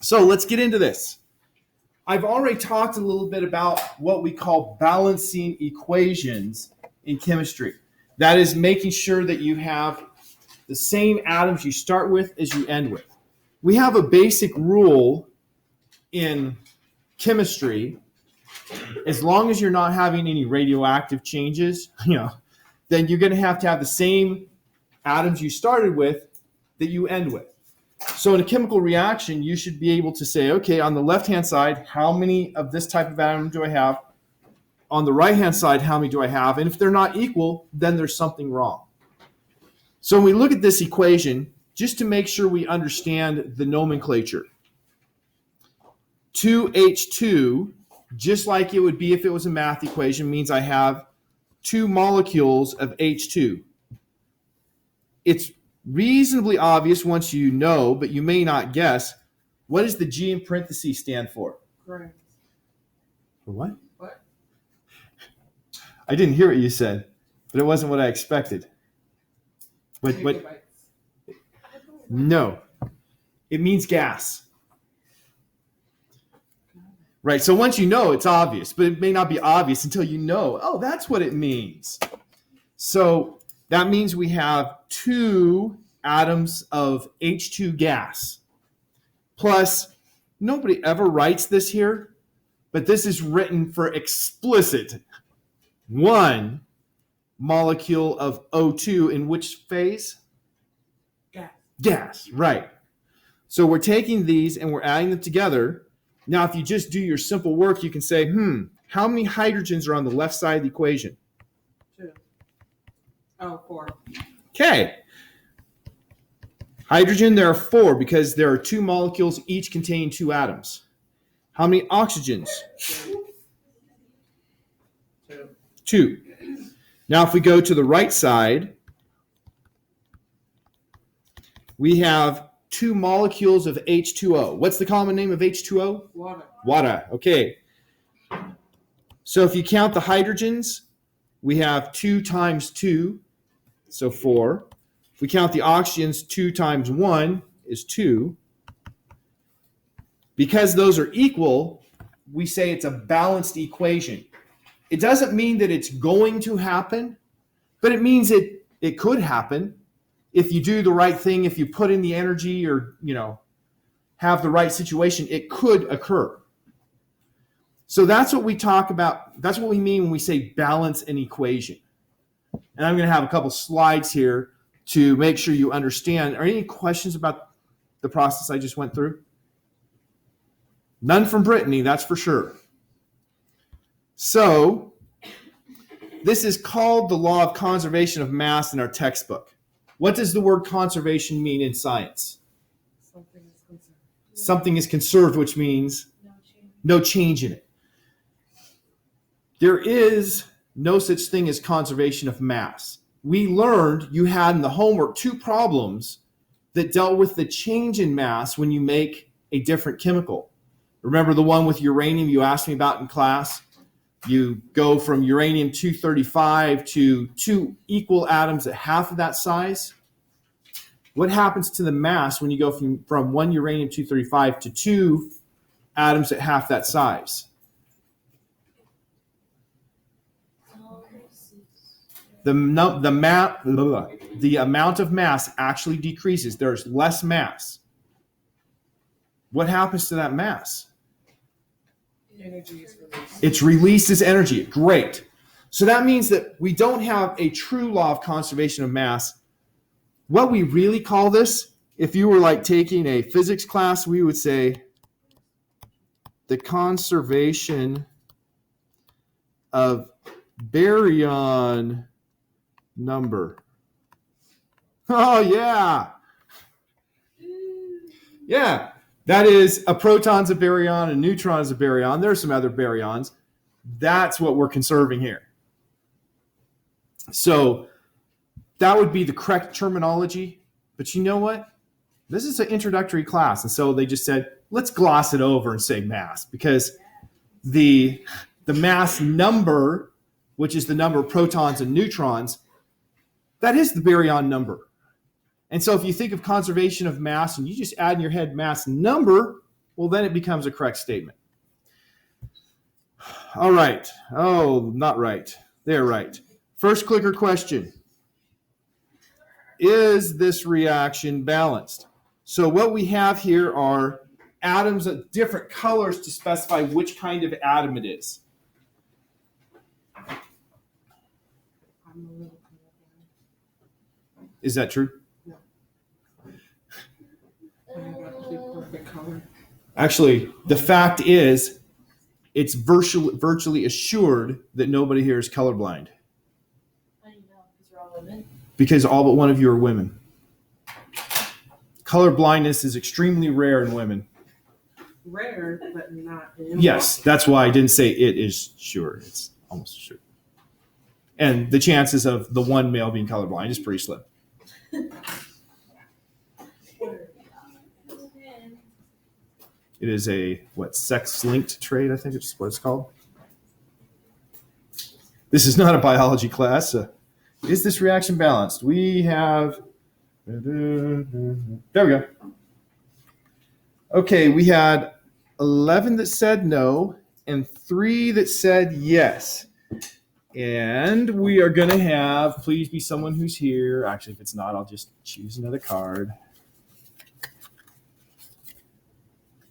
So let's get into this. I've already talked a little bit about what we call balancing equations in chemistry. That is making sure that you have the same atoms you start with as you end with. We have a basic rule in chemistry. As long as you're not having any radioactive changes, then you're going to have the same atoms you started with that you end with. So in a chemical reaction, you should be able to say, okay, on the left-hand side, how many of this type of atom do I have? On the right-hand side, how many do I have? And if they're not equal, then there's something wrong. So when we look at this equation, just to make sure we understand the nomenclature, 2H2, just like it would be if it was a math equation, means I have 2 molecules of H2. It's reasonably obvious once you know, but you may not guess, what does the G in parentheses stand for? Grams. For what? What? I didn't hear what you said, but it wasn't what I expected. But no, it means gas. Right, so once you know, it's obvious, but it may not be obvious until you know, oh, that's what it means. So that means we have 2 atoms of H2 gas. Plus, nobody ever writes this here, but this is written for explicit. 1 molecule of O2 in which phase? Gas. Gas, right. So we're taking these and we're adding them together. Now, if you just do your simple work, you can say, how many hydrogens are on the left side of the equation? 2. Oh, 4. Okay. Hydrogen, there are 4 because there are 2 molecules each containing 2 atoms. How many oxygens? 2. 2. Now, if we go to the right side, we have 2 molecules of H2O. What's the common name of H2O? Water. Water. Okay. So if you count the hydrogens, we have 2 times 2, so 4. If we count the oxygens, 2 times 1 is 2. Because those are equal, we say it's a balanced equation. It doesn't mean that it's going to happen, but it means it could happen if you do the right thing, if you put in the energy or, have the right situation, it could occur. So that's what we talk about. That's what we mean when we say balance an equation. And I'm going to have a couple slides here to make sure you understand. Are any questions about the process I just went through? None from Brittany, that's for sure. So this is called the law of conservation of mass in our textbook. What does the word conservation mean in science? Something is conserved. Something is conserved, which means no change in it. There is no such thing as conservation of mass. We learned you had in the homework 2 problems that dealt with the change in mass when you make a different chemical. Remember the one with uranium you asked me about in class? You go from uranium-235 to 2 equal atoms at half of that size. What happens to the mass when you go from 1 uranium-235 to 2 atoms at half that size? The amount of mass actually decreases. There's less mass. What happens to that mass? Energy is released. It's released as energy. Great. So that means that we don't have a true law of conservation of mass. What we really call this, if you were like taking a physics class, we would say the conservation of baryon number. Oh, yeah. Yeah. That is a proton's a baryon, a neutron is a baryon. There are some other baryons. That's what we're conserving here. So that would be the correct terminology. But you know what? This is an introductory class. And so they just said, let's gloss it over and say mass. Because the mass number, which is the number of protons and neutrons, that is the baryon number. And so if you think of conservation of mass and you just add in your head mass number, well, then it becomes a correct statement. All right. Oh, not right. They're right. First clicker question. Is this reaction balanced? So what we have here are atoms of different colors to specify which kind of atom it is. I'm a little colorblind. Is that true? I got to keep perfect color. Actually, the fact is, it's virtually assured that nobody here is colorblind. How do you know? Because we're all women. Because all but one of you are women. Color blindness is extremely rare in women. Rare, but not in. Yes, that's why I didn't say it is sure. It's almost sure. And the chances of the one male being colorblind is pretty slim. It is a, sex-linked trait, I think it's what it's called. This is not a biology class. Is this reaction balanced? We have, there we go. Okay, we had 11 that said no and 3 that said yes. And we are going to have, please be someone who's here. Actually, if it's not, I'll just choose another card.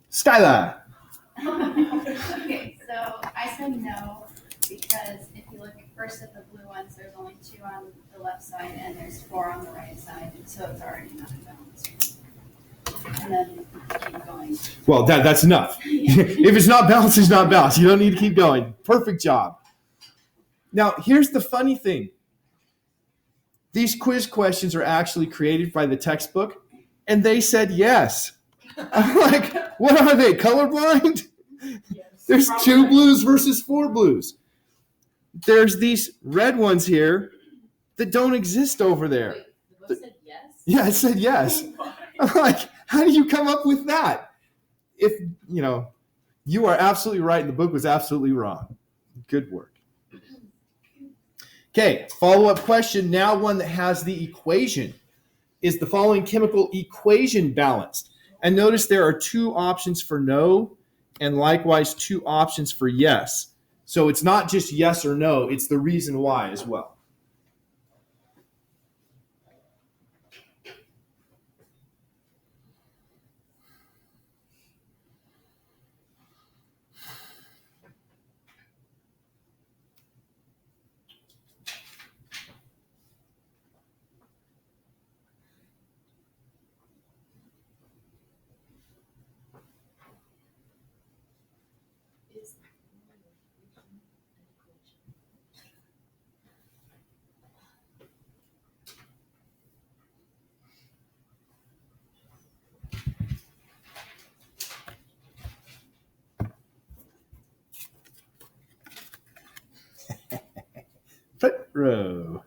Skyla. Okay, so I said no because if you look first at the blue ones, there's only 2 on the left side and there's 4 on the right side, so it's already not balanced. And then keep going. Well, that's enough. If it's not balanced, it's not balanced. You don't need to keep going. Perfect job. Now, here's the funny thing. These quiz questions are actually created by the textbook, and they said yes. I'm like, what are they, colorblind? Yes. There's 2 blues versus 4 blues. There's these red ones here that don't exist over there. Wait, the book said yes? Yeah, it said yes. I'm like, how do you come up with that? If, you are absolutely right and the book was absolutely wrong. Good work. Okay, follow-up question, now one that has the equation. Is the following chemical equation balanced? And notice there are 2 options for no and likewise 2 options for yes. So it's not just yes or no, it's the reason why as well. Foot row.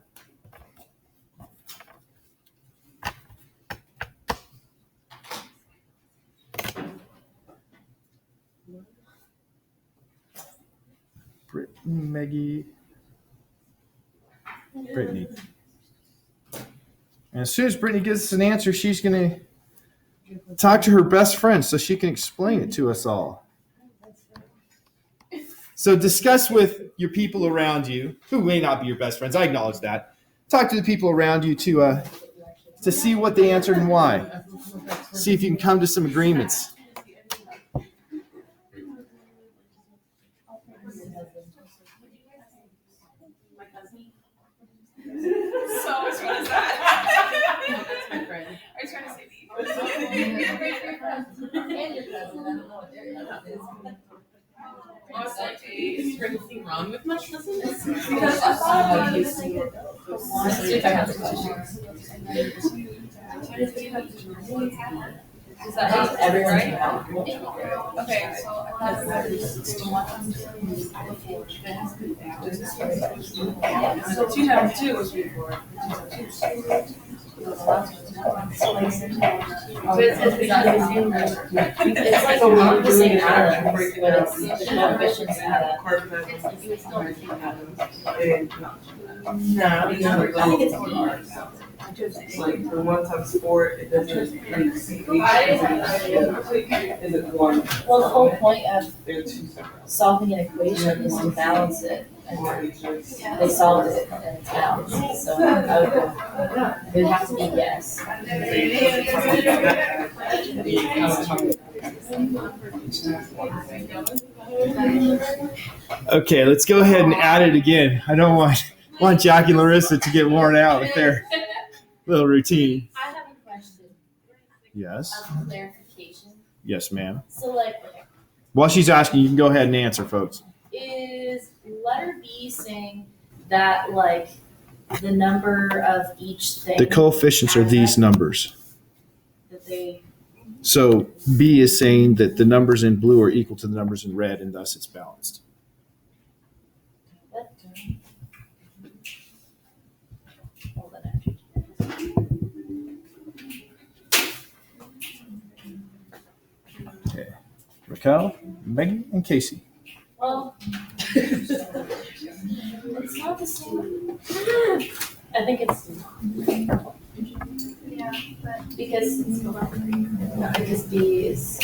Brittany, Brittany. And as soon as Brittany gives us an answer, she's going to talk to her best friend so she can explain it to us all. So discuss with your people around you, who may not be your best friends. I acknowledge that. Talk to the people around you to see what they answered and why. See if you can come to some agreements. So which one is that? That's my friend. Are you trying to say me? And your cousin. I don't know what their cousin is. Oh, it's like Is there anything wrong with my cousin? Because I thought Let's see if I have the questions. is that Everyone right? can Okay, so so 2 times 2 was before. It's like along the same atoms, but it's the coefficients add up. Carbon You would still have the same atoms. No, I think it's more. it's like the 1 times 4, it doesn't exceed 8. Is it 1? Well, the whole point of They're 2 separate. solving an equation is to balance it. And they solved it and it's balanced. So I would go, it would have to be yes. Okay, let's go ahead and add it again. I don't want Jackie and Larissa to get worn out with their little routine. I have a question Yes. of clarification. Yes, ma'am. So like, While she's asking, you can go ahead and answer, folks. is letter B saying that like the number of each thing The coefficients are these numbers. that they, So B is saying that the numbers in blue are equal to the numbers in red, and thus it's balanced. what? Hold on, actually. Raquel, Megan, and Casey. Well, it's not the same. I think it's Yeah, but because B is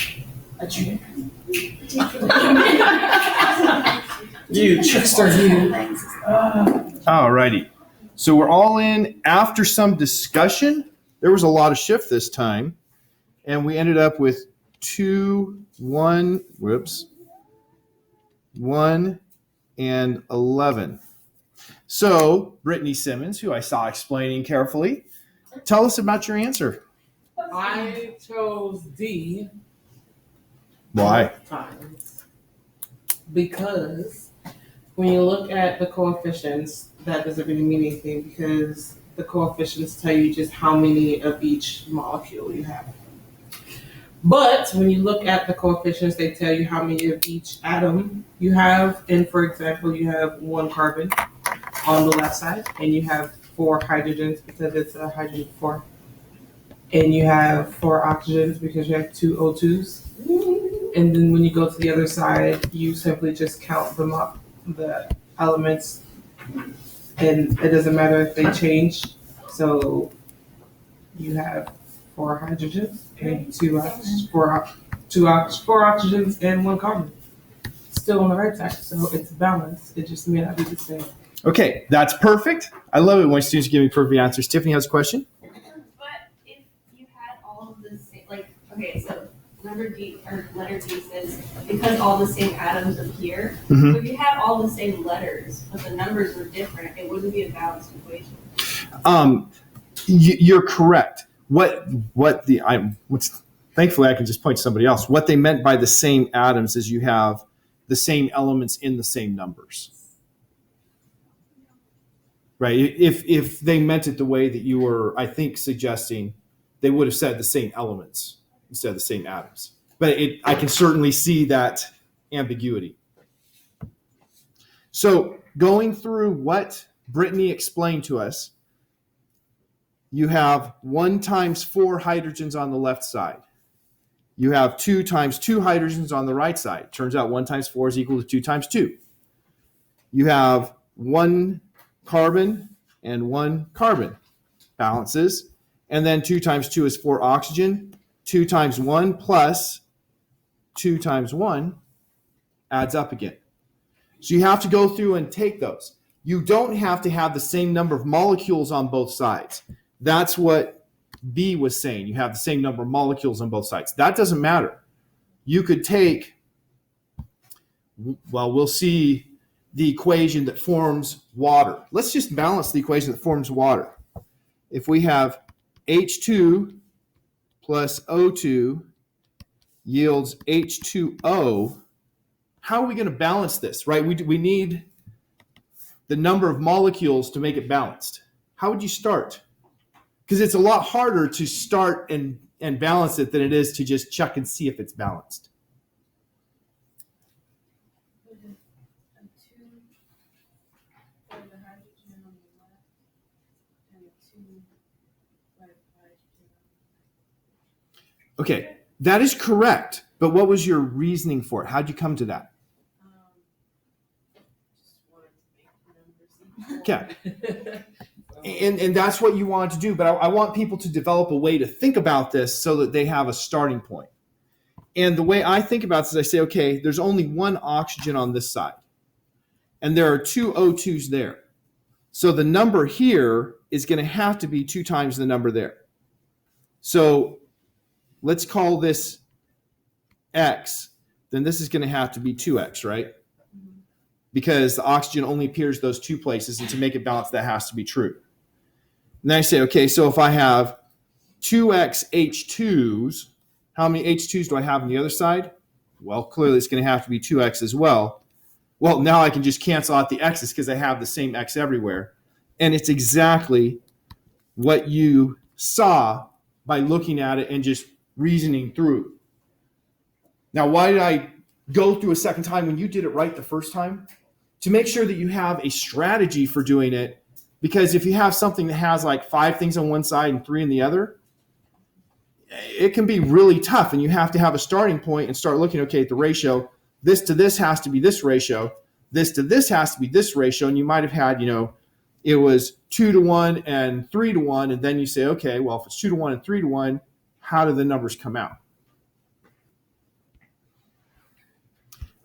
a trick. You trickster, you. Alrighty. So we're all in after some discussion. There was a lot of shift this time, and we ended up with 1, and 11. So, Brittany Simmons, who I saw explaining carefully, tell us about your answer. I chose D. Why? Times. Because when you look at the coefficients, that doesn't really mean anything because the coefficients tell you just how many of each molecule you have. But when you look at the coefficients, they tell you how many of each atom you have. And for example, you have 1 carbon on the left side, and you have 4 hydrogens because it's a hydrogen 4. And you have 4 oxygens because you have 2 O2s. And then when you go to the other side, you simply just count them up, the elements, and it doesn't matter if they change. So you have 4 hydrogens and 4 oxygens and 1 carbon. Still on the right side, so it's balanced. It just may not be the same. Okay, that's perfect. I love it when students give me perfect answers. Tiffany has a question. But if you had all of the same, like, okay, so letter D says because all the same atoms appear. Mhm. So if you had all the same letters, but the numbers were different, it wouldn't be a balanced equation. You're correct. Thankfully I can just point to somebody else. What they meant by the same atoms is you have the same elements in the same numbers. Right? If they meant it the way that you were, I think, suggesting, they would have said the same elements instead of the same atoms. But I can certainly see that ambiguity. So going through what Brittany explained to us, you have 1 times 4 hydrogens on the left side. You have 2 times 2 hydrogens on the right side. Turns out 1 times 4 is equal to 2 times 2. You have 1 carbon and 1 carbon. Balances. And then 2 times 2 is 4 oxygen. 2 times 1 plus 2 times 1 adds up again. So you have to go through and take those. You don't have to have the same number of molecules on both sides. That's what B was saying. You have the same number of molecules on both sides. That doesn't matter. You could take, well, we'll see the equation that forms water. Let's just balance the equation that forms water. If we have H2 plus O2 yields H2O, how are we going to balance this, right? We need the number of molecules to make it balanced. How would you start? Because it's a lot harder to start and balance it than it is to just check and see if it's balanced. For the hydrogen on the left and a 2 right Okay, that is correct. But what was your reasoning for it? How'd you come to that? Just wanted to make numbers equal. And that's what you wanted to do. But I want people to develop a way to think about this so that they have a starting point. And the way I think about this is I say, okay, there's only one oxygen on this side. And there are two O2s there. So the number here is going to have to be 2 times the number there. So let's call this X. Then this is going to have to be 2X, right? Because the oxygen only appears those 2 places. And to make it balanced, that has to be true. And then I say, okay, so if I have 2X H2s, how many H2s do I have on the other side? Well, clearly it's going to have to be 2X as well. Well, now I can just cancel out the X's because I have the same X everywhere. And it's exactly what you saw by looking at it and just reasoning through. Now, why did I go through a second time when you did it right the first time? To make sure that you have a strategy for doing it. Because if you have something that has like 5 things on one side and 3 on the other, it can be really tough. And you have to have a starting point and start looking, okay, at the ratio. This to this has to be this ratio. This to this has to be this ratio. And you might have had, it was 2 to 1 and 3 to 1. And then you say, okay, well, if it's 2 to 1 and 3 to 1, how do the numbers come out?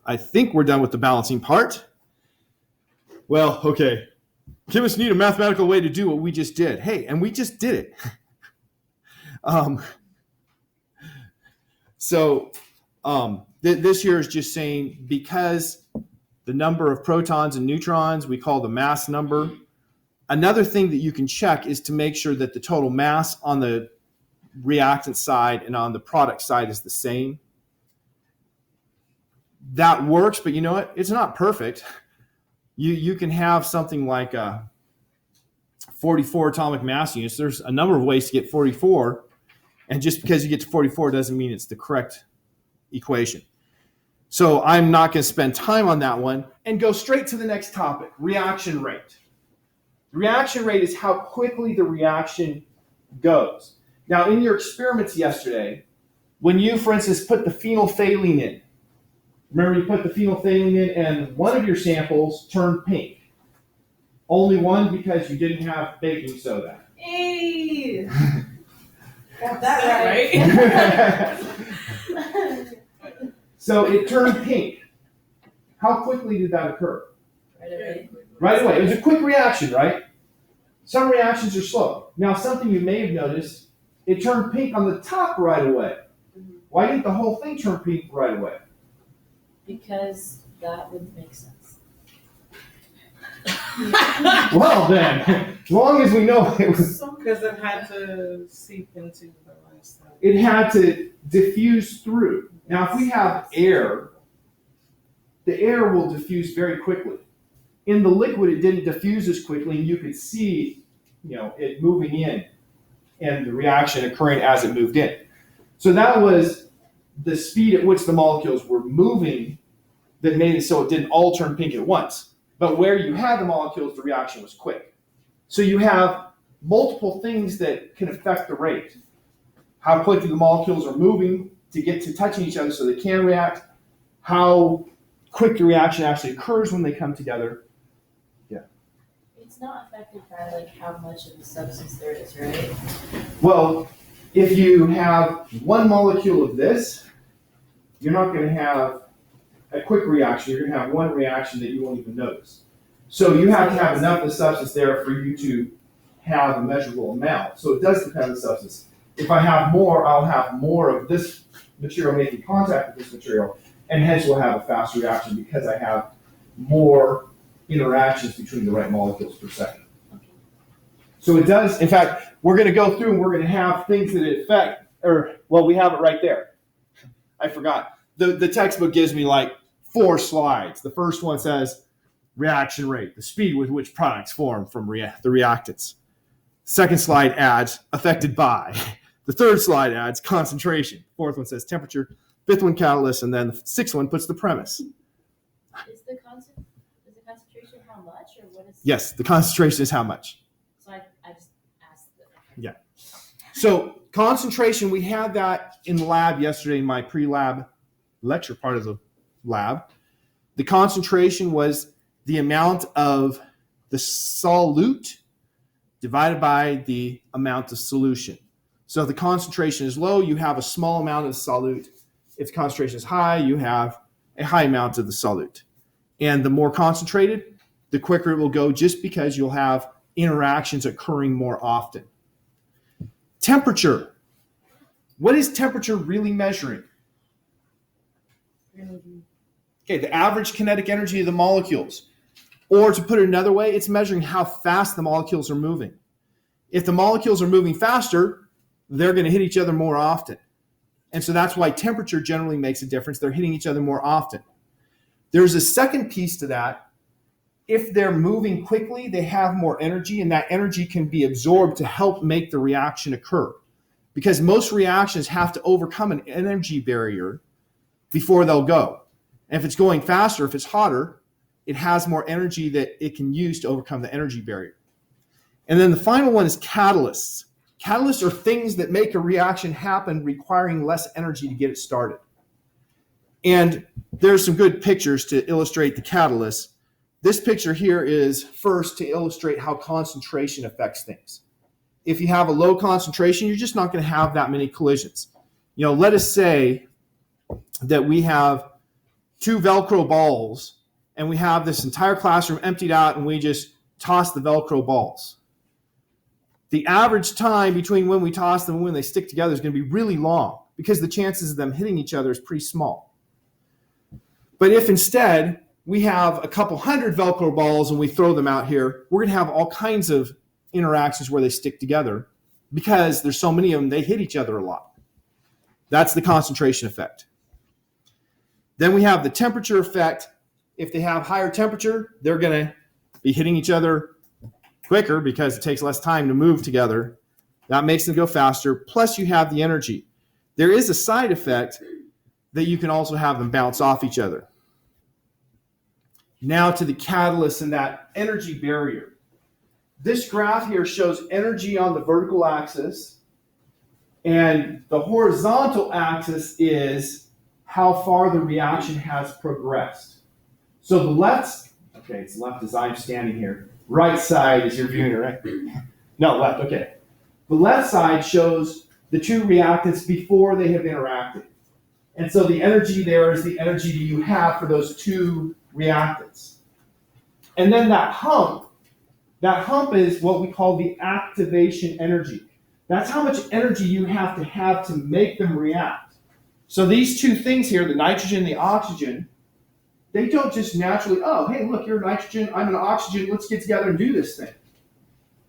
I think we're done with the balancing part. Well, okay. Chemists need a mathematical way to do what we just did. Hey, and we just did it. This here is just saying because the number of protons and neutrons we call the mass number. Another thing that you can check is to make sure that the total mass on the reactant side and on the product side is the same. That works, but you know what? It's not perfect. You can have something like 44 atomic mass units. There's a number of ways to get 44, and just because you get to 44 doesn't mean it's the correct equation. So I'm not going to spend time on that one and go straight to the next topic, reaction rate. The reaction rate is how quickly the reaction goes. Now, in your experiments yesterday, when you, for instance, put the phenolphthalein in, remember you put the phenolphthalein in and one of your samples turned pink. Only one because you didn't have baking soda. Hey! Got that right. So it turned pink. How quickly did that occur? Right away. Right away. It was a quick reaction, right? Some reactions are slow. Now, something you may have noticed, it turned pink on the top right away. Why didn't the whole thing turn pink right away? Because that would make sense. Well then, as long as we know it was, Because it had to seep into the last time. it had to diffuse through. Now, if we have air, the air will diffuse very quickly. In the liquid, it didn't diffuse as quickly, and you could see, it moving in and the reaction occurring as it moved in. So that was the speed at which the molecules were moving that made it so it didn't all turn pink at once. But where you had the molecules, the reaction was quick. So you have multiple things that can affect the rate. How quickly the molecules are moving to get to touching each other so they can react. How quick the reaction actually occurs when they come together. Yeah. It's not affected by like how much of the substance there is, right? Well, if you have one molecule of this, you're not going to have a quick reaction. You're going to have one reaction that you won't even notice. So you have to have enough of the substance there for you to have a measurable amount. So it does depend on the substance. If I have more, I'll have more of this material making contact with this material, and hence we'll have a fast reaction because I have more interactions between the right molecules per second. So it does, in fact, we're going to go through and we're going to have things that affect, we have it right there. I forgot. The textbook gives me like 4 slides. The first one says reaction rate, the speed with which products form from the reactants. Second slide adds affected by. The third slide adds concentration. Fourth one says temperature. Fifth one catalyst, and then the sixth one puts the premise. Is the concentration how much, or what is? Yes, the concentration is how much. So I just asked. Yeah. So Concentration, we had that in the lab yesterday in my pre-lab lecture part of the lab. The concentration was the amount of the solute divided by the amount of solution. So if the concentration is low, you have a small amount of the solute. If the concentration is high, you have a high amount of the solute. And the more concentrated, the quicker it will go, just because you'll have interactions occurring more often. Temperature. What is temperature really measuring? Okay, the average kinetic energy of the molecules. Or to put it another way, it's measuring how fast the molecules are moving. If the molecules are moving faster, they're going to hit each other more often. And so that's why temperature generally makes a difference. They're hitting each other more often. There's a second piece to that. If they're moving quickly, they have more energy, and that energy can be absorbed to help make the reaction occur. Because most reactions have to overcome an energy barrier before they'll go. And if it's going faster, if it's hotter, it has more energy that it can use to overcome the energy barrier. And then the final one is catalysts. Catalysts are things that make a reaction happen requiring less energy to get it started. And there's some good pictures to illustrate the catalysts. This picture here is first to illustrate how concentration affects things. If you have a low concentration, you're just not going to have that many collisions. You know, let us say that we have 2 Velcro balls and we have this entire classroom emptied out and we just toss the Velcro balls. The average time between when we toss them and when they stick together is going to be really long because the chances of them hitting each other is pretty small. But if instead we have a couple hundred Velcro balls and we throw them out here, we're going to have all kinds of interactions where they stick together because there's so many of them, they hit each other a lot. That's the concentration effect. Then we have the temperature effect. If they have higher temperature, they're going to be hitting each other quicker because it takes less time to move together. That makes them go faster. Plus you have the energy. There is a side effect that you can also have them bounce off each other. Now to the catalyst and that energy barrier. This graph here shows energy on the vertical axis, and the horizontal axis is how far the reaction has progressed. So the left, okay, it's left as I'm standing here. Right side is your viewing, right? No, left, okay. The left side shows the 2 reactants before they have interacted. And so the energy there is the energy you have for those 2 reactants. And then that hump is what we call the activation energy. That's how much energy you have to make them react. So these 2 things here, the nitrogen and the oxygen, they don't just naturally, oh, hey, look, you're nitrogen, I'm an oxygen, let's get together and do this thing.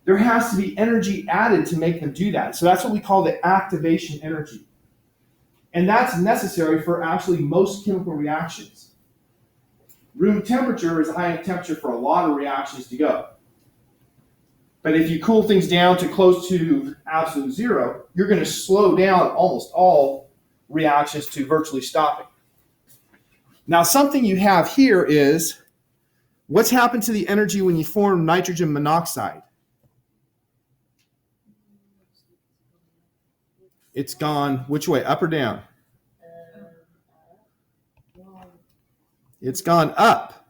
There has to be energy added to make them do that. So that's what we call the activation energy. And that's necessary for actually most chemical reactions. Room temperature is a high enough temperature for a lot of reactions to go. But if you cool things down to close to absolute zero, you're going to slow down almost all reactions to virtually stopping. Now, something you have here is what's happened to the energy when you form nitrogen monoxide? It's gone which way, up or down? It's gone up.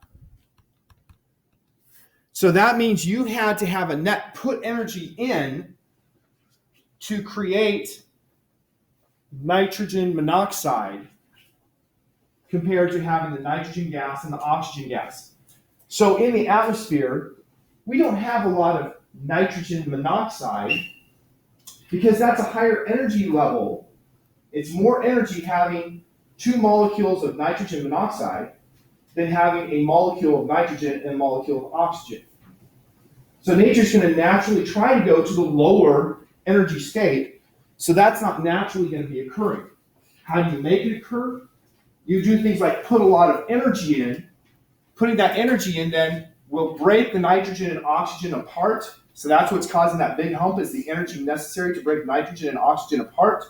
So that means you had to have a net put energy in to create nitrogen monoxide compared to having the nitrogen gas and the oxygen gas. So in the atmosphere, we don't have a lot of nitrogen monoxide because that's a higher energy level. It's more energy having 2 molecules of nitrogen monoxide than having a molecule of nitrogen and a molecule of oxygen. So nature's going to naturally try to go to the lower energy state, so that's not naturally going to be occurring. How do you make it occur? You do things like put a lot of energy in. Putting that energy in then will break the nitrogen and oxygen apart. So that's what's causing that big hump, is the energy necessary to break nitrogen and oxygen apart.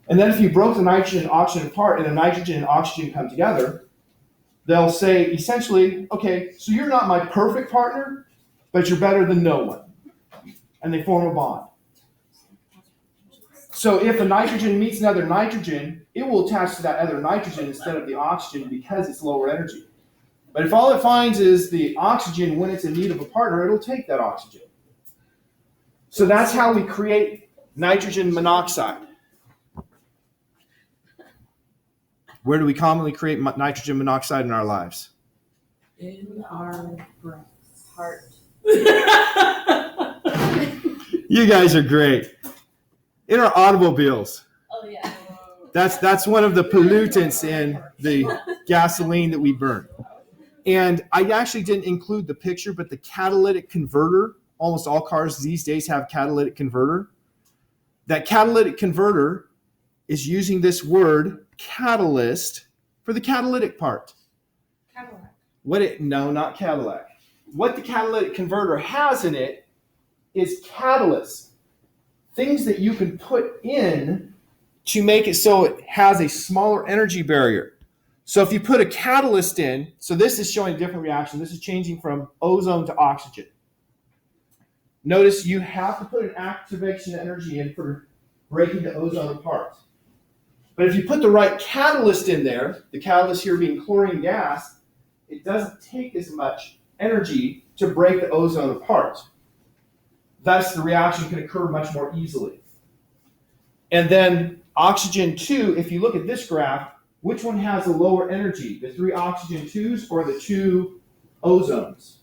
And then if you broke the nitrogen and oxygen apart and the nitrogen and oxygen come together, they'll say essentially, okay, so you're not my perfect partner, but you're better than no one. And they form a bond. So if a nitrogen meets another nitrogen, it will attach to that other nitrogen instead of the oxygen because it's lower energy. But if all it finds is the oxygen when it's in need of a partner, it'll take that oxygen. So that's how we create nitrogen monoxide. Where do we commonly create nitrogen monoxide in our lives? In our breaths. Heart. You guys are great. In our automobiles. Oh yeah. That's one of the pollutants in the gasoline that we burn. And I actually didn't include the picture, but the catalytic converter, almost all cars these days have catalytic converter. That catalytic converter is using this word catalyst for the catalytic part. Cadillac. No, not Cadillac. What the catalytic converter has in it is catalysts. Things that you can put in to make it so it has a smaller energy barrier. So if you put a catalyst in, so this is showing a different reaction. This is changing from ozone to oxygen. Notice you have to put an activation energy in for breaking the ozone apart. But if you put the right catalyst in there, the catalyst here being chlorine gas, it doesn't take as much energy to break the ozone apart. Thus, the reaction can occur much more easily. And then oxygen 2, if you look at this graph, which one has a lower energy, the 3 oxygen 2s or the 2 ozones?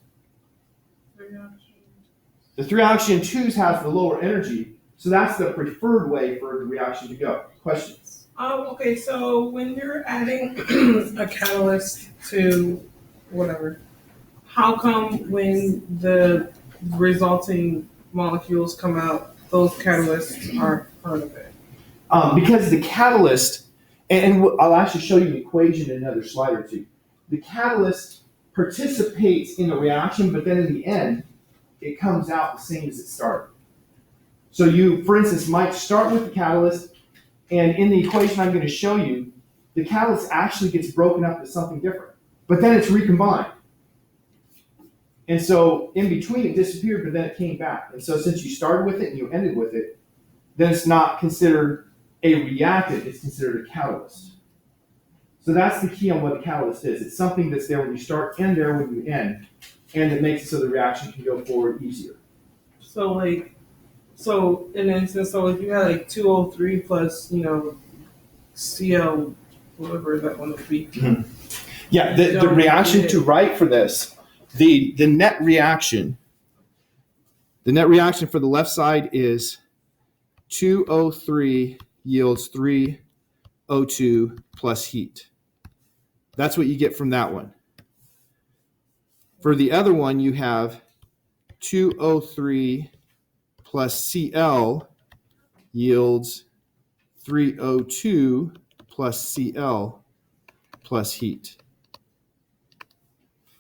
The 3 oxygen 2s has the lower energy, so that's the preferred way for the reaction to go. Questions? Okay, so when you're adding a catalyst to whatever, how come when the resulting molecules come out, those catalysts aren't part of it? Because the catalyst, and I'll actually show you an equation in another slide or two. The catalyst participates in the reaction, but then in the end, it comes out the same as it started. So you, for instance, might start with the catalyst, and in the equation I'm going to show you, the catalyst actually gets broken up into something different, but then it's recombined. And so in between it disappeared, but then it came back. And so since you started with it and you ended with it, then it's not considered a reactant, it's considered a catalyst. So that's the key on what a catalyst is. It's something that's there when you start and there when you end, and it makes it so the reaction can go forward easier. So in instance, so if you had like 203 plus, Cl, whatever that one would be. Yeah, the reaction to write for this, the net reaction for the left side is 2O3 yields 3O2 plus heat. That's what you get from that one. For the other one, you have 2O3 plus Cl yields 3O2 plus Cl plus heat.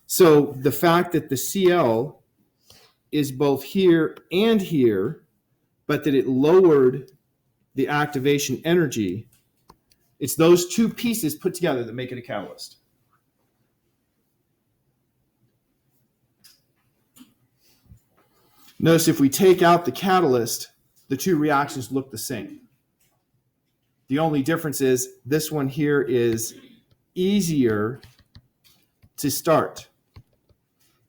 So the fact that the Cl is both here and here, but that it lowered the activation energy, it's those two pieces put together that make it a catalyst. Notice if we take out the catalyst, the two reactions look the same. The only difference is this one here is easier to start.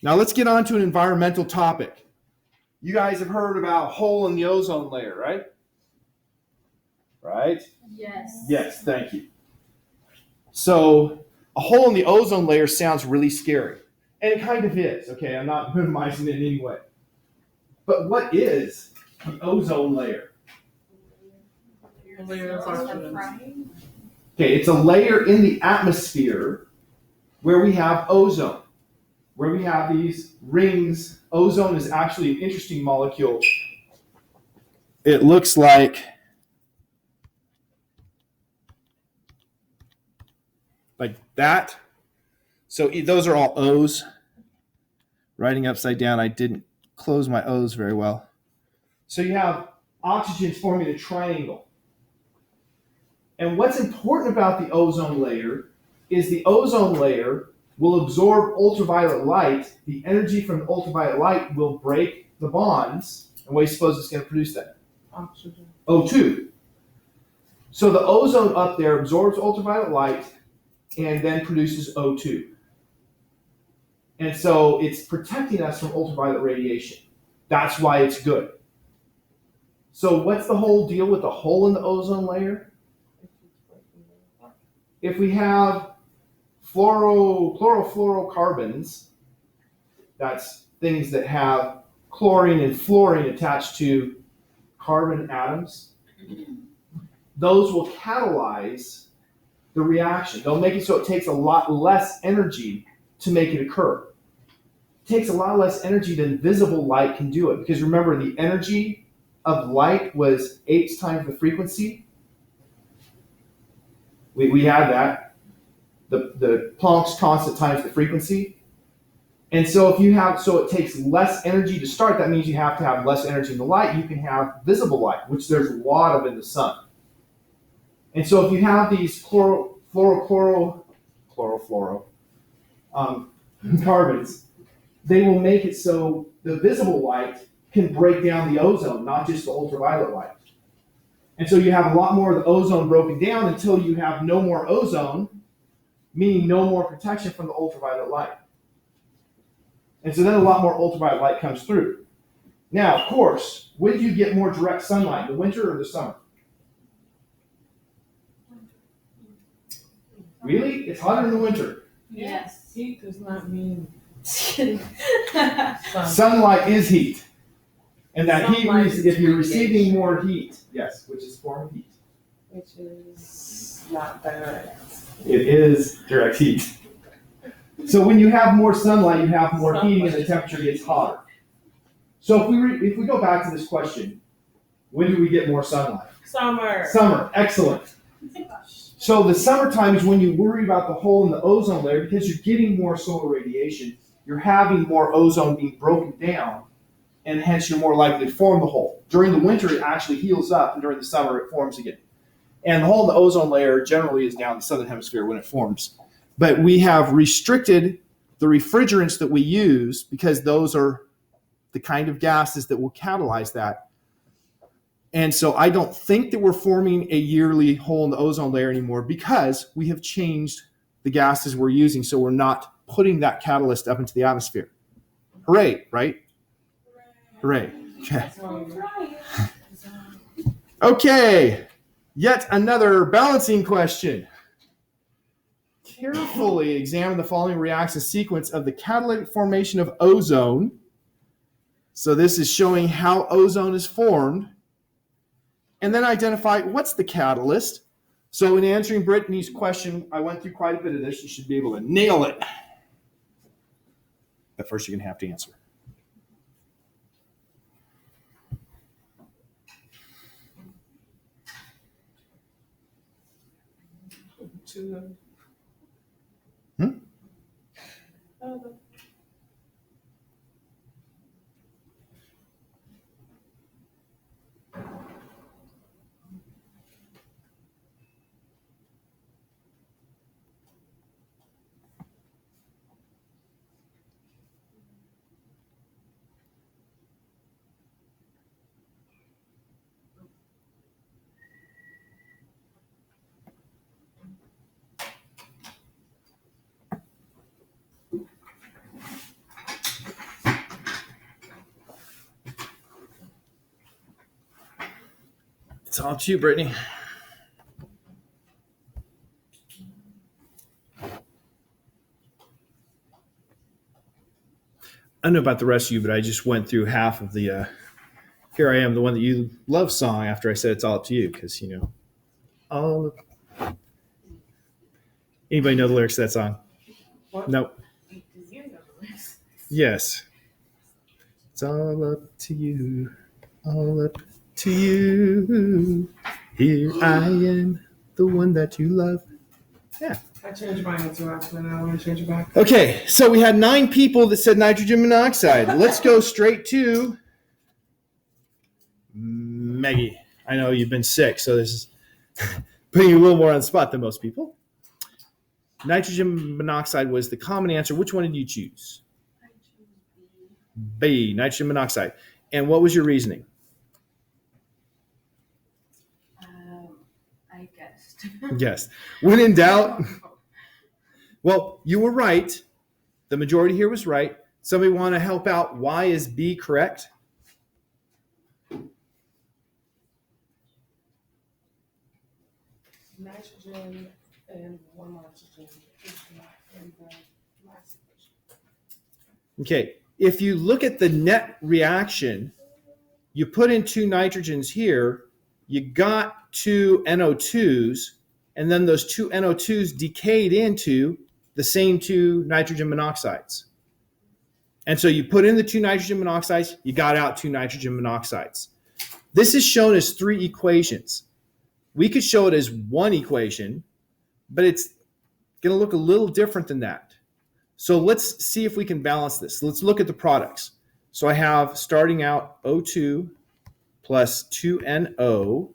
Now let's get on to an environmental topic. You guys have heard about hole in the ozone layer, right? Right? Yes. Yes, thank you. So a hole in the ozone layer sounds really scary. And it kind of is, okay? I'm not minimizing it in any way. But what is the ozone layer? Okay, it's a layer in the atmosphere where we have ozone, where we have these rings. Ozone is actually an interesting molecule. It looks like that. So those are all O's. Writing upside down, I didn't close my O's very well. So you have oxygen forming a triangle. And what's important about the ozone layer is the ozone layer will absorb ultraviolet light. The energy from the ultraviolet light will break the bonds. And what do you suppose it's going to produce then? Oxygen. O2. So the ozone up there absorbs ultraviolet light and then produces O2. And so it's protecting us from ultraviolet radiation. That's why it's good. So what's the whole deal with the hole in the ozone layer? If we have chlorofluorocarbons, that's things that have chlorine and fluorine attached to carbon atoms, those will catalyze the reaction. They'll make it so it takes a lot less energy to make it occur. It takes a lot less energy than visible light can do it, because remember, the energy of light was 8 times the frequency. We had that. The Planck's constant times the frequency. And so if you have, so it takes less energy to start, that means you have to have less energy in the light. You can have visible light, which there's a lot of in the sun. And so if you have these carbons, they will make it so the visible light can break down the ozone, not just the ultraviolet light. And so you have a lot more of the ozone broken down until you have no more ozone, meaning no more protection from the ultraviolet light. And so then a lot more ultraviolet light comes through. Now, of course, when do you get more direct sunlight, the winter or the summer? Really? It's hotter in the winter. Yes. Heat does not mean Sunlight is heat. And that Sunlight heat, is if you're radiation. receiving more heat, yes, which is a form of heat. which is not direct. It is direct heat. So when you have more sunlight, you have more heating and the temperature gets hotter. So if we go back to this question, when do we get more sunlight? Summer. Summer, excellent. So the summertime is when you worry about the hole in the ozone layer, because you're getting more solar radiation, you're having more ozone being broken down, and hence you're more likely to form the hole. During the winter, it actually heals up, and during the summer, it forms again. And the hole in the ozone layer generally is down in the southern hemisphere when it forms. But we have restricted the refrigerants that we use because those are the kind of gases that will catalyze that. And so I don't think that we're forming a yearly hole in the ozone layer anymore because we have changed the gases we're using, so we're not putting that catalyst up into the atmosphere. Hooray, right? Hooray. Okay. Okay, yet another balancing question. Carefully examine the following reaction sequence of the catalytic formation of ozone. So this is showing how ozone is formed. And then identify what's the catalyst. So in answering Brittany's question, I went through quite a bit of this. You should be able to nail it. But first you're going to have to answer. It's all to you, Brittany. I don't know about the rest of you, but I just went through half of the Here I Am, the one that you love song after I said it's all up to you, because, you know, all of... Anybody know the lyrics to that song? What? Nope. Do you know the lyrics? Yes. It's all up to you, all up to you. Here I am, the one that you love. Yeah. I changed my answer after and I want to change it back. Okay, so we had 9 people that said nitrogen monoxide. Let's go straight to Maggie. I know you've been sick, so this is putting you a little more on the spot than most people. Nitrogen monoxide was the common answer. Which one did you choose? I choose B, nitrogen monoxide. And what was your reasoning? I Yes. When in doubt, well, you were right. The majority here was right. Somebody want to help out? Why is B correct? Nitrogen and one oxygen is not in the last equation. Okay. If you look at the net reaction, you put in 2 nitrogens here, you got 2 NO2s, and then those 2 NO2s decayed into the same 2 nitrogen monoxides. And so you put in the 2 nitrogen monoxides, you got out 2 nitrogen monoxides. This is shown as 3 equations. We could show it as 1 equation, but it's going to look a little different than that. So let's see if we can balance this. Let's look at the products. So I have starting out O2 plus 2NO.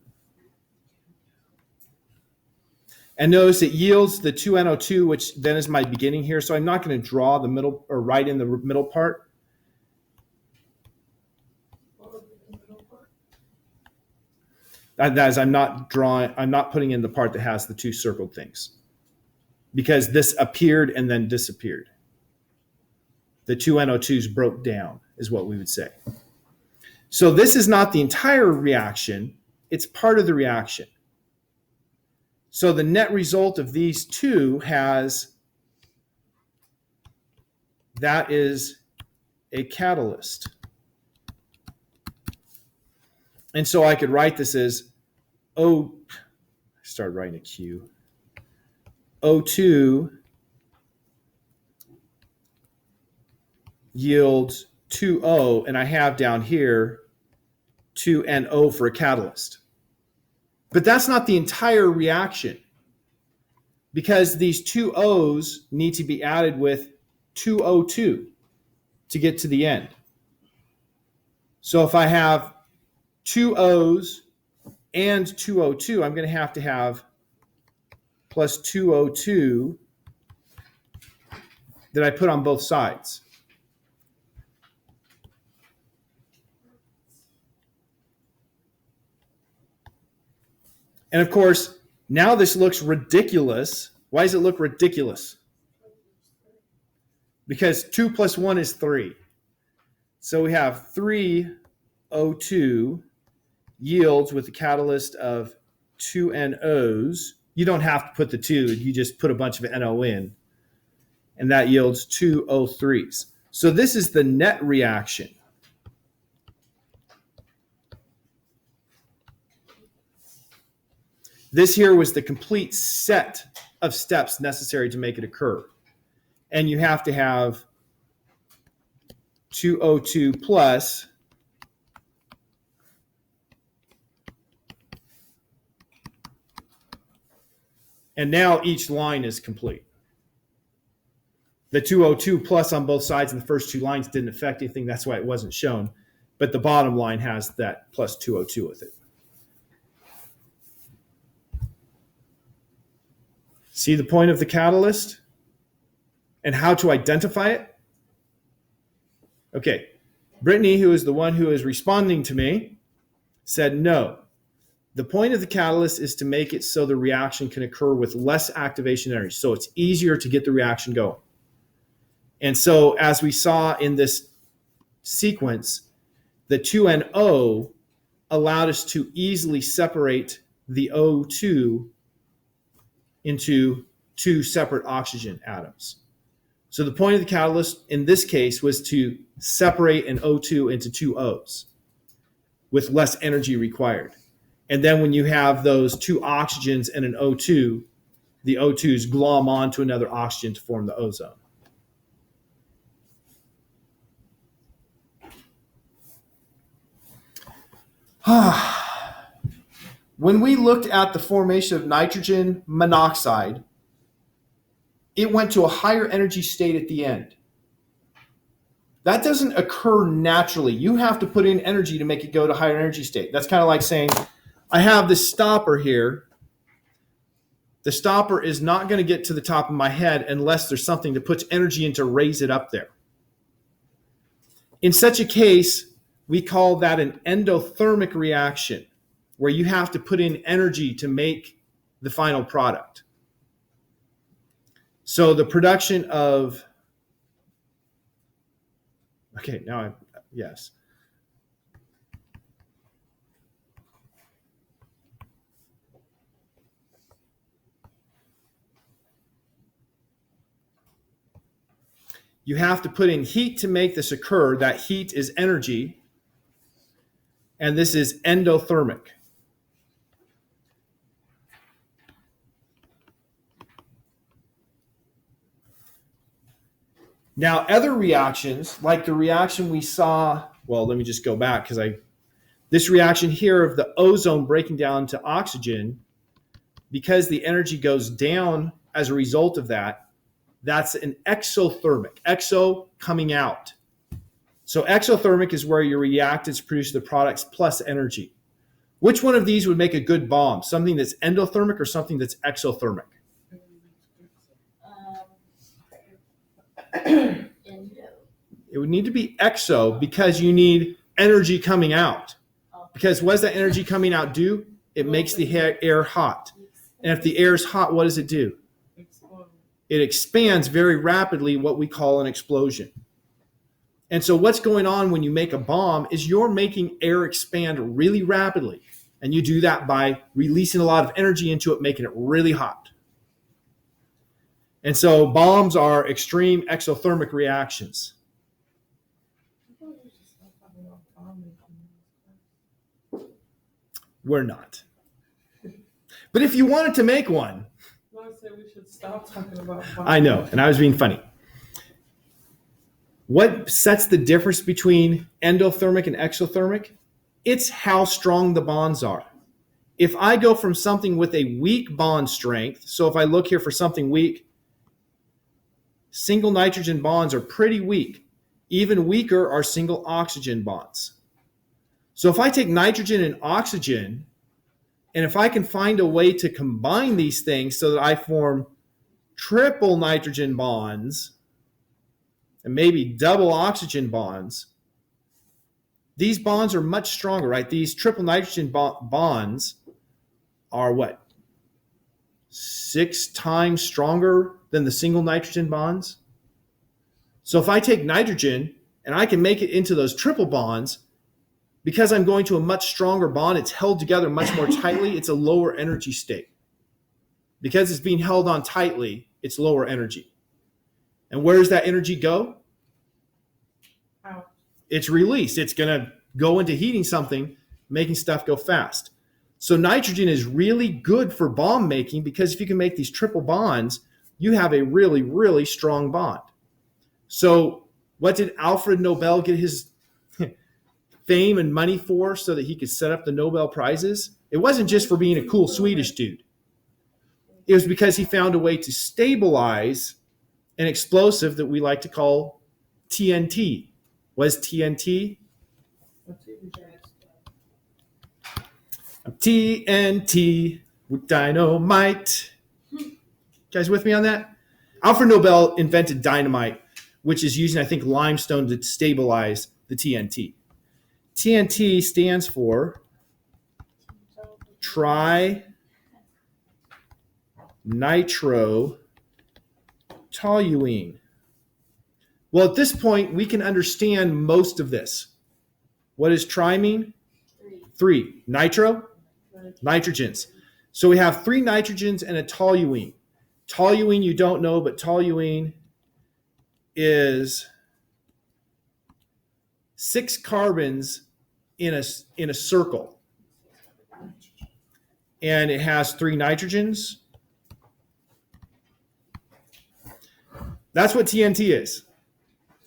And notice it yields the 2NO2, which then is my beginning here. So I'm not going to draw the middle or right in the middle part. That is, I'm not putting in the part that has the 2 circled things, because this appeared and then disappeared. The 2 NO2s broke down, is what we would say. So this is not the entire reaction, it's part of the reaction. So the net result of these 2 that is a catalyst. And so I could write this as I started writing a Q. O2 yields 2O, and I have down here 2NO for a catalyst. But that's not the entire reaction, because these 2 O's need to be added with 2O2 to get to the end. So if I have 2 O's and 2O2, I'm going to have plus 2O2 that I put on both sides. And of course, now this looks ridiculous. Why does it look ridiculous? Because 2 plus 1 is 3. So we have 3O2 yields with a catalyst of 2 NOs. You don't have to put the 2, you just put a bunch of NO in. And that yields 2 O3s. So this is the net reaction. This here was the complete set of steps necessary to make it occur. And you have to have 2O2 plus and now each line is complete. The 2O2 plus on both sides in the first 2 lines didn't affect anything. That's why it wasn't shown. But the bottom line has that plus 2O2 with it. See the point of the catalyst and how to identify it? Okay, Brittany, who is the one who is responding to me, said no. The point of the catalyst is to make it so the reaction can occur with less activation energy, so it's easier to get the reaction going. And so as we saw in this sequence, the 2NO allowed us to easily separate the O2 into 2 separate oxygen atoms. So the point of the catalyst in this case was to separate an O2 into 2 O's with less energy required. And then when you have those 2 oxygens and an O2, the O2s glom onto another oxygen to form the ozone. When we looked at the formation of nitrogen monoxide, it went to a higher energy state at the end. That doesn't occur naturally. You have to put in energy to make it go to higher energy state. That's kind of like saying, I have this stopper here. The stopper is not going to get to the top of my head unless there's something that puts energy in to raise it up there. In such a case, we call that an endothermic reaction, where you have to put in energy to make the final product. So the production of, okay, now yes. You have to put in heat to make this occur. That heat is energy, and this is endothermic. Now, other reactions, like the reaction we saw, well, let me just go back because this reaction here of the ozone breaking down to oxygen, because the energy goes down as a result of that, that's an exothermic. Exo, coming out. So exothermic is where your reactants produce the products plus energy. Which one of these would make a good bomb? Something that's endothermic or something that's exothermic? It would need to be exo because you need energy coming out. Because what does that energy coming out do? It makes the air hot. And if the air is hot, what does it do? It expands very rapidly, what we call an explosion. And so what's going on when you make a bomb is you're making air expand really rapidly. And you do that by releasing a lot of energy into it, making it really hot. And so bombs are extreme exothermic reactions. We're not. But if you wanted to make one, I said we should stop talking about bombs. I know, and I was being funny. What sets the difference between endothermic and exothermic? It's how strong the bonds are. If I go from something with a weak bond strength, so if I look here for something weak, single nitrogen bonds are pretty weak. Even weaker are single oxygen bonds. So if I take nitrogen and oxygen, and if I can find a way to combine these things so that I form triple nitrogen bonds and maybe double oxygen bonds, these bonds are much stronger, right? These triple nitrogen bonds are what? 6 times stronger than the single nitrogen bonds. So if I take nitrogen and I can make it into those triple bonds, because I'm going to a much stronger bond, it's held together much more tightly, it's a lower energy state. Because it's being held on tightly, it's lower energy. And where does that energy go? Out. It's released. It's going to go into heating something, making stuff go fast. So nitrogen is really good for bomb making because if you can make these triple bonds, you have a really, really strong bond. So what did Alfred Nobel get his fame and money for so that he could set up the Nobel Prizes? It wasn't just for being a cool Swedish dude. It was because he found a way to stabilize an explosive that we like to call TNT. What is TNT? TNT with dynamite. You guys with me on that? Alfred Nobel invented dynamite, which is using, I think, limestone to stabilize the TNT. TNT stands for trinitrotoluene. Well, at this point, we can understand most of this. What does tri mean? 3. Nitro? Nitrogens. So we have 3 nitrogens and a toluene. Toluene you don't know, but toluene is 6 carbons in a circle. And it has 3 nitrogens. That's what TNT is.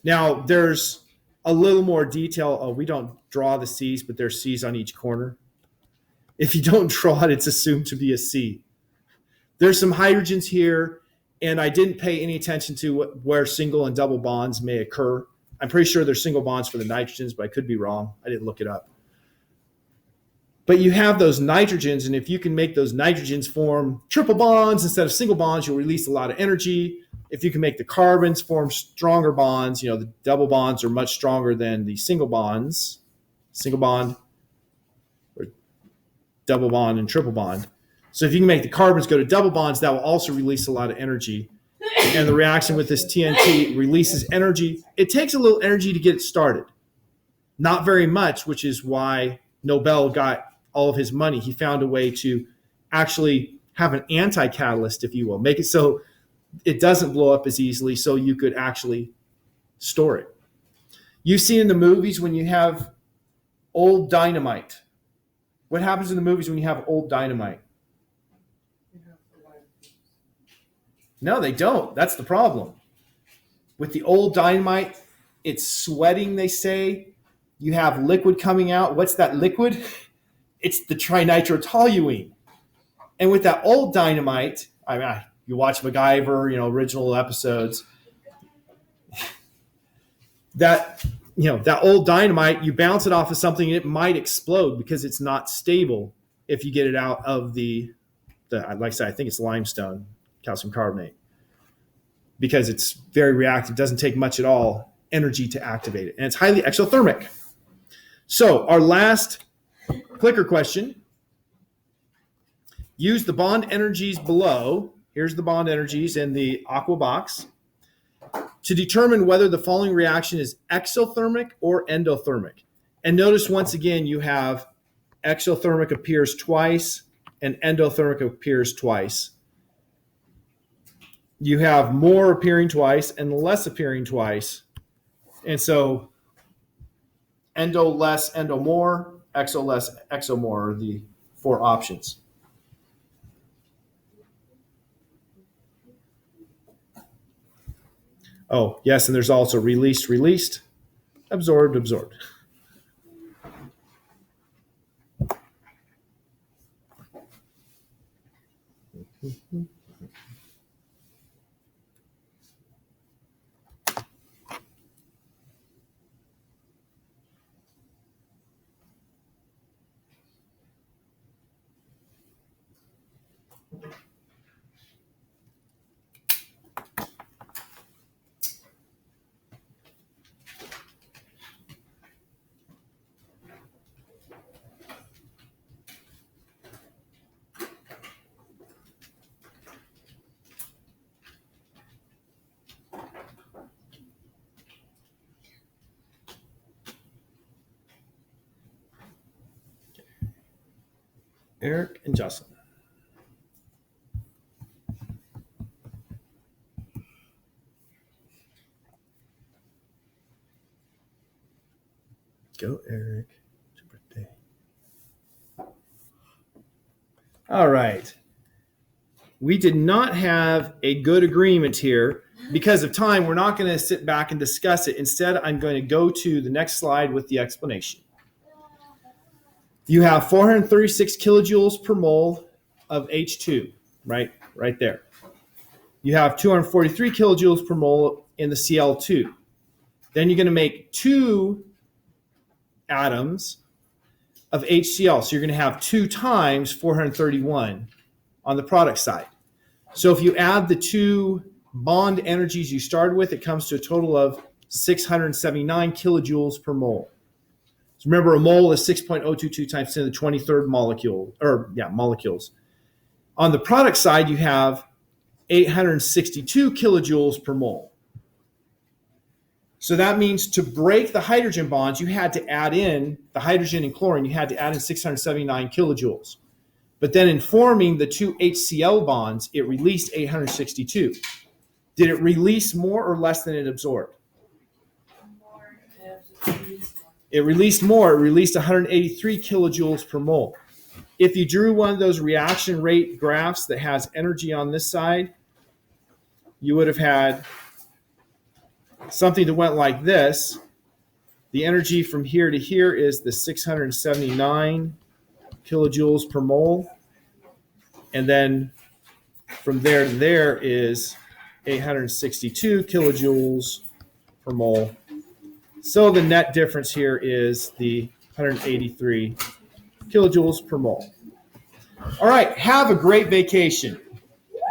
Now, there's a little more detail. Oh, we don't draw the C's, but there's C's on each corner. If you don't draw it, it's assumed to be a C. There's some hydrogens here, and I didn't pay any attention to where single and double bonds may occur. I'm pretty sure there's single bonds for the nitrogens, but I could be wrong. I didn't look it up. But you have those nitrogens, and if you can make those nitrogens form triple bonds instead of single bonds, you'll release a lot of energy. If you can make the carbons form stronger bonds, the double bonds are much stronger than the single bonds. Single bond, or double bond and triple bond. So if you can make the carbons go to double bonds, that will also release a lot of energy. And the reaction with this TNT releases energy. It takes a little energy to get it started. Not very much, which is why Nobel got all of his money. He found a way to actually have an anti-catalyst, if you will, make it so it doesn't blow up as easily, so you could actually store it. You've seen in the movies when you have old dynamite. What happens in the movies when you have old dynamite? No, they don't. That's the problem. With the old dynamite, it's sweating, they say. You have liquid coming out. What's that liquid? It's the trinitrotoluene. And with that old dynamite, I mean, you watch MacGyver, original episodes. That old dynamite, you bounce it off of something and it might explode because it's not stable if you get it out of the like I said, I think it's limestone, calcium carbonate, because it's very reactive, doesn't take much at all energy to activate it, and it's highly exothermic. So our last clicker question. Use the bond energies below. Here's the bond energies in the aqua box to determine whether the following reaction is exothermic or endothermic. And notice once again, you have exothermic appears twice and endothermic appears twice. You have more appearing twice and less appearing twice. And so endo less, endo more, exo less, exo more are the four options. Oh, yes, and there's also released, released, absorbed, absorbed. Eric and Jocelyn. Go, Eric. It's your birthday. All right. We did not have a good agreement here. Because of time, we're not going to sit back and discuss it. Instead, I'm going to go to the next slide with the explanation. You have 436 kilojoules per mole of H2, right there. You have 243 kilojoules per mole in the Cl2. Then you're going to make 2 atoms of HCl. So you're going to have 2 times 431 on the product side. So if you add the 2 bond energies you started with, it comes to a total of 679 kilojoules per mole. So remember, a mole is 6.022 times 10 to the 23rd molecules. On the product side, you have 862 kilojoules per mole. So that means to break the hydrogen bonds, you had to add in the hydrogen and chlorine, you had to add in 679 kilojoules. But then in forming the 2 HCl bonds, it released 862. Did it release more or less than it absorbed? It released more. It released 183 kilojoules per mole. If you drew one of those reaction rate graphs that has energy on this side, you would have had something that went like this. The energy from here to here is the 679 kilojoules per mole. And then from there to there is 862 kilojoules per mole. So the net difference here is the 183 kilojoules per mole. All right, have a great vacation.